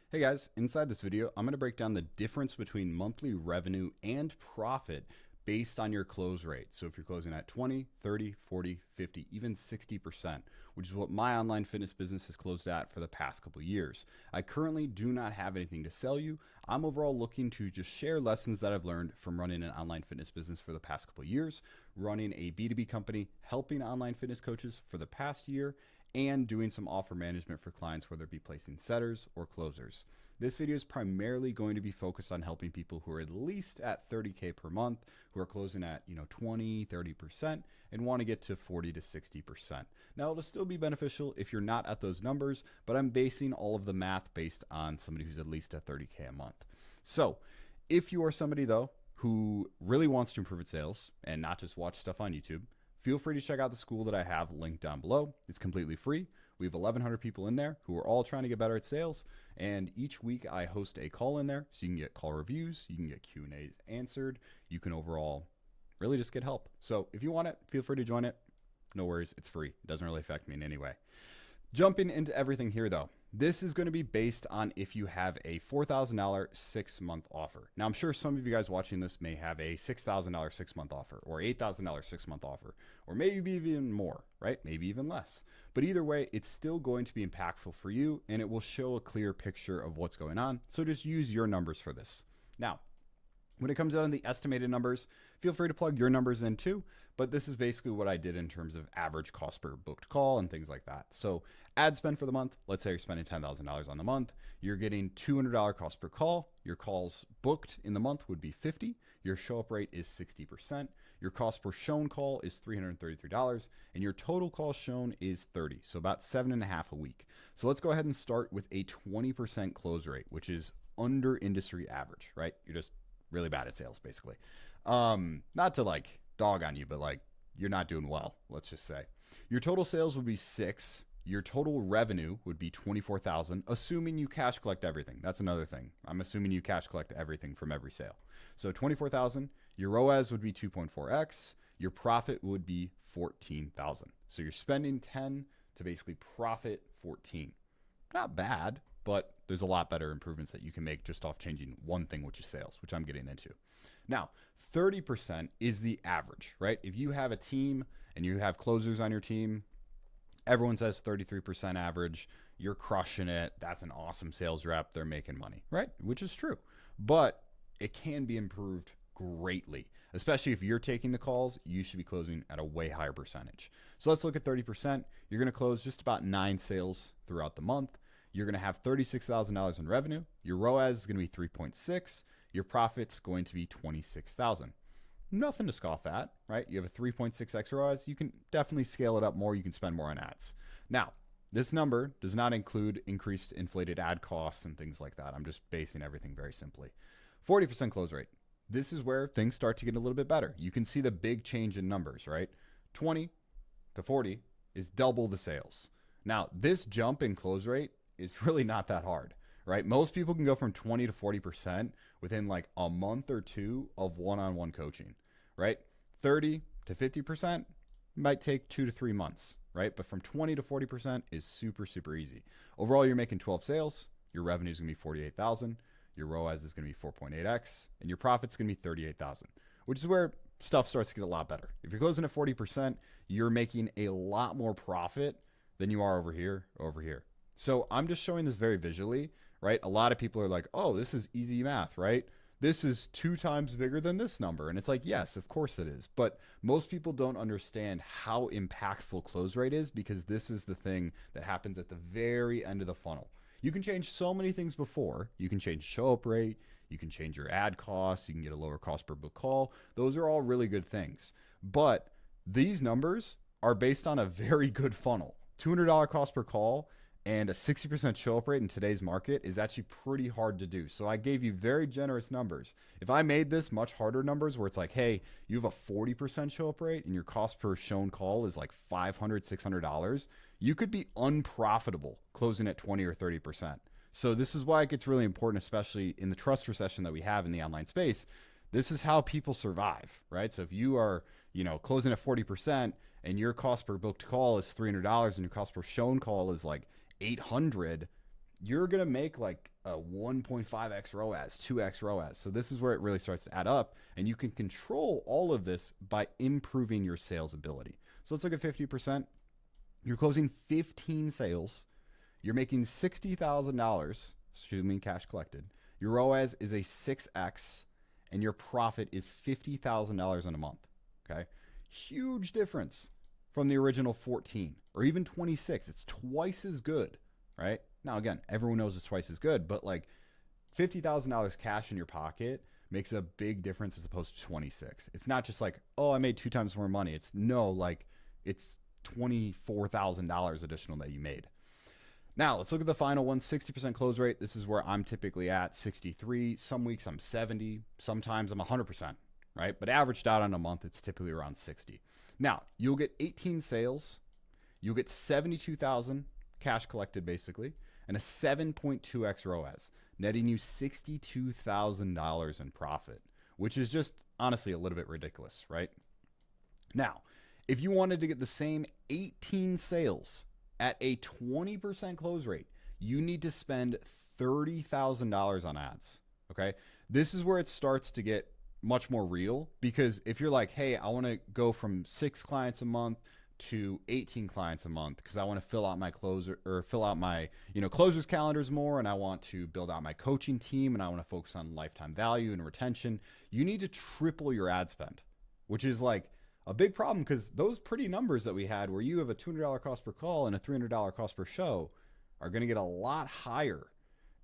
Hey guys, inside this video, I'm going to break down the difference between monthly revenue and profit based on your close rate. So if you're closing at 20, 30, 40, 50, even 60%, which is what my online fitness business has closed at for the past couple years. I currently do not have anything to sell you. I'm overall looking to just share lessons that I've learned from running an online fitness business for the past couple years, running a B2B company, helping online fitness coaches for the past year, and doing some offer management for clients, whether it be placing setters or closers. This video is primarily going to be focused on helping people who are at least at 30K per month, who are closing at 20, 30%, and want to get to 40 to 60%. Now, it'll still be beneficial if you're not at those numbers, but I'm basing all of the math based on somebody who's at least at 30K a month. So if you are somebody though who really wants to improve its sales and not just watch stuff on YouTube, feel free to check out the Skool that I have linked down below. It's completely free. We have 1,100 people in there who are all trying to get better at sales. And each week I host a call in there so you can get call reviews, you can get Q&As answered. You can overall really just get help. So if you want it, feel free to join it. No worries, it's free. It doesn't really affect me in any way. Jumping into everything here though, this is going to be based on if you have a $4,000 6-month offer. Now, I'm sure some of you guys watching this may have a $6,000 6-month offer or $8,000 6-month offer, or maybe even more, right? Maybe even less. But either way, it's still going to be impactful for you and it will show a clear picture of what's going on. So just use your numbers for this. Now, when it comes out on the estimated numbers, feel free to plug your numbers in too, but this is basically what I did in terms of average cost per booked call and things like that. So ad spend for the month, let's say you're spending $10,000 on the month, you're getting $200 cost per call, your calls booked in the month would be 50, your show up rate is 60%, your cost per shown call is $333, and your total calls shown is 30, so about 7.5 a week. So let's go ahead and start with a 20% close rate, which is under industry average, right? You're just really bad at sales, basically. Not to like dog on you, but like you're not doing well, let's just say. Your total sales would be 6. Your total revenue would be 24,000, assuming you cash collect everything. That's another thing. I'm assuming you cash collect everything from every sale. So 24,000. Your ROAS would be 2.4x. Your profit would be 14,000. So you're spending 10 to basically profit 14. Not bad, but there's a lot better improvements that you can make just off changing one thing, which is sales, which I'm getting into. Now, 30% is the average, right? If you have a team and you have closers on your team, everyone says 33% average, you're crushing it. That's an awesome sales rep. They're making money, right? Which is true, but it can be improved greatly, especially if you're taking the calls, you should be closing at a way higher percentage. So let's look at 30%. You're going to close just about 9 sales throughout the month. You're going to have $36,000 in revenue. Your ROAS is going to be 3.6. Your profit's going to be 26,000. Nothing to scoff at, right? You have a 3.6x ROAS. You can definitely scale it up more. You can spend more on ads. Now, this number does not include increased inflated ad costs and things like that. I'm just basing everything very simply. 40% close rate. This is where things start to get a little bit better. You can see the big change in numbers, right? 20 to 40 is double the sales. Now, this jump in close rate is really not that hard, right? Most people can go from 20 to 40% within like a month or two of one-on-one coaching, right? 30 to 50% might take 2 to 3 months, right? But from 20 to 40% is super, super easy. Overall, you're making 12 sales. Your revenue is going to be 48,000. Your ROAS is going to be 4.8x, and your profit's going to be 38,000, which is where stuff starts to get a lot better. If you're closing at 40%, you're making a lot more profit than you are over here, So I'm just showing this very visually, right? A lot of people are like, oh, this is easy math, right? This is 2 times bigger than this number. And it's like, yes, of course it is. But most people don't understand how impactful close rate is because this is the thing that happens at the very end of the funnel. You can change so many things before. You can change show up rate. You can change your ad costs. You can get a lower cost per book call. Those are all really good things. But these numbers are based on a very good funnel. $200 cost per call and a 60% show up rate in today's market is actually pretty hard to do. So I gave you very generous numbers. If I made this much harder numbers where it's like, hey, you have a 40% show up rate and your cost per shown call is like $500, $600, you could be unprofitable closing at 20 or 30%. So this is why it gets really important, especially in the trust recession that we have in the online space. This is how people survive, right? So if you are, closing at 40% and your cost per booked call is $300 and your cost per shown call is like 800, you're going to make like a 1.5x ROAS, 2x ROAS. So this is where it really starts to add up. And you can control all of this by improving your sales ability. So let's look at 50%. You're closing 15 sales. You're making $60,000, assuming cash collected. Your ROAS is a 6x, and your profit is $50,000 in a month. Okay, huge difference from the original 14 or even 26. It's twice as good, right? Now, again, everyone knows it's twice as good, but like $50,000 cash in your pocket makes a big difference as opposed to 26. It's not just like, oh, I made 2 times more money. It's no, like it's $24,000 additional that you made. Now, let's look at the final one, 60% close rate. This is where I'm typically at, 63. Some weeks I'm 70. Sometimes I'm 100%, right? But averaged out on a month, it's typically around 60. Now, you'll get 18 sales. You'll get 72,000 cash collected, basically, and a 7.2x ROAS, netting you $62,000 in profit, which is just honestly a little bit ridiculous, right? Now, if you wanted to get the same 18 sales at a 20% close rate, you need to spend $30,000 on ads. Okay. This is where it starts to get much more real, because if you're like, hey, I want to go from 6 clients a month to 18 clients a month because I want to fill out my closers calendars more, and I want to build out my coaching team, and I want to focus on lifetime value and retention, you need to triple your ad spend, which is like a big problem, because those pretty numbers that we had where you have a $200 cost per call and a $300 cost per show are going to get a lot higher.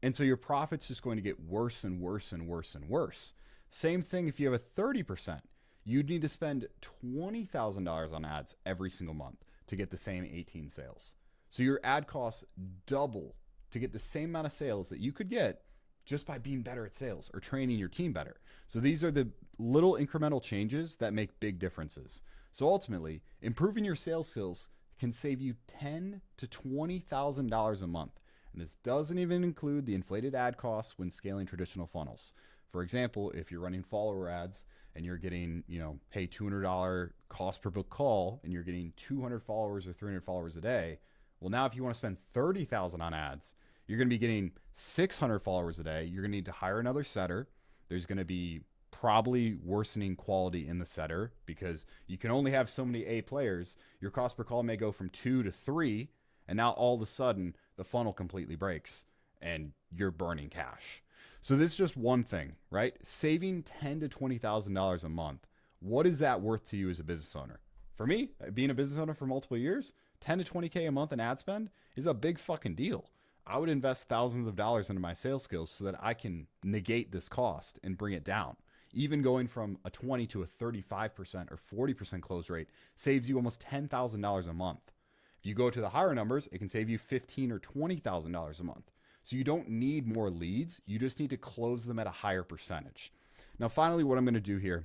And so your profit's just going to get worse and worse and worse and worse. Same thing if you have a 30%. You'd need to spend $20,000 on ads every single month to get the same 18 sales. So your ad costs double to get the same amount of sales that you could get just by being better at sales or training your team better. So these are the little incremental changes that make big differences. So ultimately, improving your sales skills can save you $10,000 to $20,000 a month. And this doesn't even include the inflated ad costs when scaling traditional funnels. For example, if you're running follower ads and you're getting, hey, $200 cost per book call, and you're getting 200 followers or 300 followers a day. Well, now if you want to spend $30,000 on ads, you're going to be getting 600 followers a day. You're going to need to hire another setter. There's going to be probably worsening quality in the setter because you can only have so many A players. Your cost per call may go from 2 to 3, and now all of a sudden the funnel completely breaks and you're burning cash. So this is just one thing, right? Saving $10,000 to $20,000 a month. What is that worth to you as a business owner? For me, being a business owner for multiple years, 10 to 20K a month in ad spend is a big fucking deal. I would invest thousands of dollars into my sales skills so that I can negate this cost and bring it down. Even going from a 20 to a 35% or 40% close rate saves you almost $10,000 a month. If you go to the higher numbers, it can save you $15,000 or $20,000 a month. So you don't need more leads. You just need to close them at a higher percentage. Now, finally, what I'm going to do here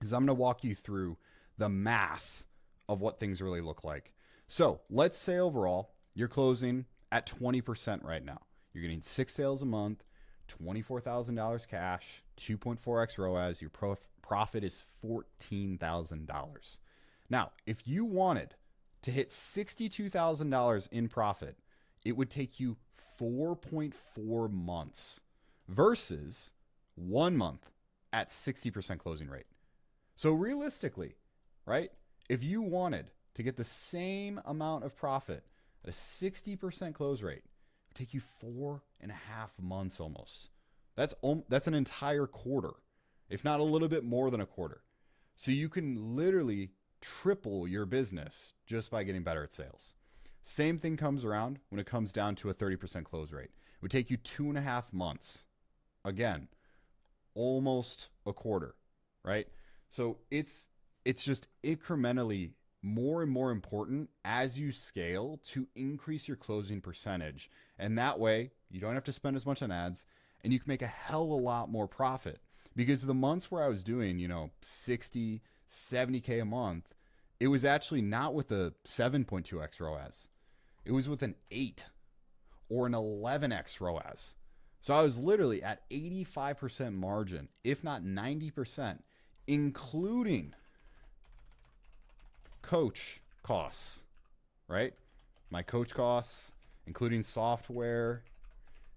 is I'm going to walk you through the math of what things really look like. So let's say overall you're closing at 20% right now. You're getting 6 sales a month, $24,000 cash, 2.4x ROAS. Your profit is $14,000. Now, if you wanted to hit $62,000 in profit, it would take you 4.4 months versus 1 month at 60% closing rate. So realistically, right, if you wanted to get the same amount of profit at a 60% close rate, it would take you 4.5 months almost. That's an entire quarter, if not a little bit more than a quarter. So you can literally triple your business just by getting better at sales. Same thing comes around when it comes down to a 30% close rate. It would take you 2.5 months. Again, almost a quarter, right? So it's just incrementally more and more important as you scale to increase your closing percentage. And that way you don't have to spend as much on ads and you can make a hell of a lot more profit. Because the months where I was doing, 60, 70K a month, it was actually not with a 7.2x ROAS. It was with an 8 or an 11x ROAS. So I was literally at 85% margin, if not 90%, including coach costs, right? My coach costs, including software,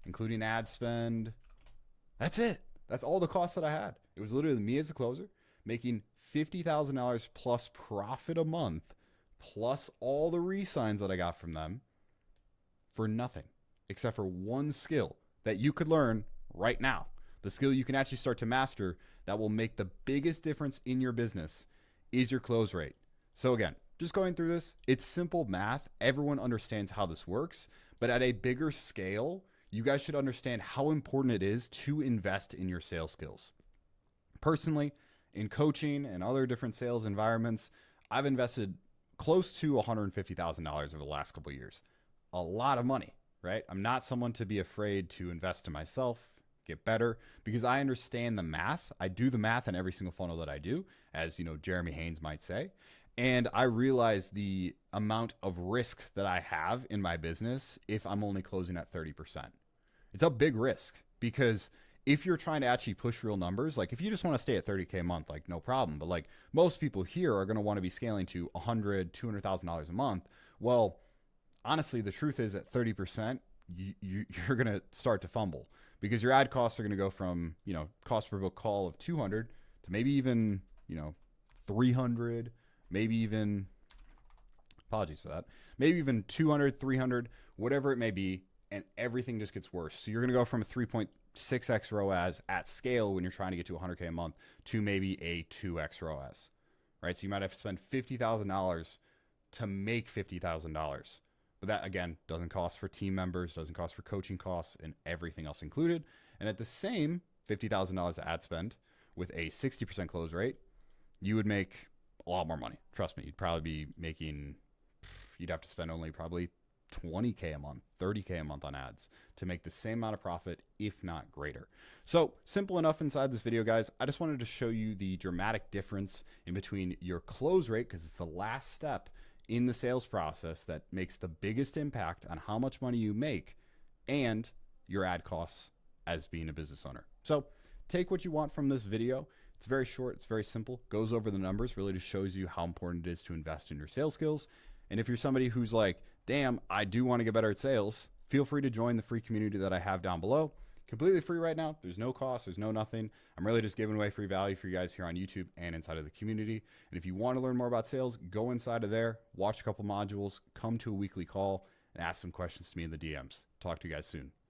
including ad spend. That's it. That's all the costs that I had. It was literally me as a closer making $50,000 plus profit a month, plus all the re-signs that I got from them for nothing, except for one skill that you could learn right now. The skill you can actually start to master that will make the biggest difference in your business is your close rate. So again, just going through this, it's simple math. Everyone understands how this works, but at a bigger scale, you guys should understand how important it is to invest in your sales skills. Personally, in coaching and other different sales environments, I've invested close to $150,000 over the last couple of years. A lot of money, right? I'm not someone to be afraid to invest in myself, get better, because I understand the math. I do the math in every single funnel that I do, as you know, Jeremy Haynes might say. And I realize the amount of risk that I have in my business if I'm only closing at 30%. It's a big risk, because if you're trying to actually push real numbers, like if you just want to stay at 30K a month, like no problem. But like most people here are going to want to be scaling to $100,000, $200,000 a month. Well, honestly, the truth is at 30%, you're going to start to fumble, because your ad costs are going to go from, cost per book call of 200 to maybe even, 300, maybe even, apologies for that, maybe even 200, 300, whatever it may be. And everything just gets worse. So you're going to go from a 3.6x ROAS at scale when you're trying to get to 100K a month to maybe a 2x ROAS, right? So you might have to spend $50,000 to make $50,000. But that, again, doesn't cost for team members, doesn't cost for coaching costs, and everything else included. And at the same $50,000 ad spend with a 60% close rate, you would make a lot more money. Trust me, you'd probably be making, you'd have to spend only probably 20K a month, 30K a month on ads to make the same amount of profit, if not greater. So simple enough inside this video, guys. I just wanted to show you the dramatic difference in between your close rate, because it's the last step in the sales process that makes the biggest impact on how much money you make, and your ad costs as being a business owner. So take what you want from this video. It's very short, it's very simple, goes over the numbers, really just shows you how important it is to invest in your sales skills. And if you're somebody who's like, damn, I do want to get better at sales, feel free to join the free community that I have down below. Completely free right now. There's no cost. There's no nothing. I'm really just giving away free value for you guys here on YouTube and inside of the community. And if you want to learn more about sales, go inside of there, watch a couple modules, come to a weekly call, and ask some questions to me in the DMs. Talk to you guys soon.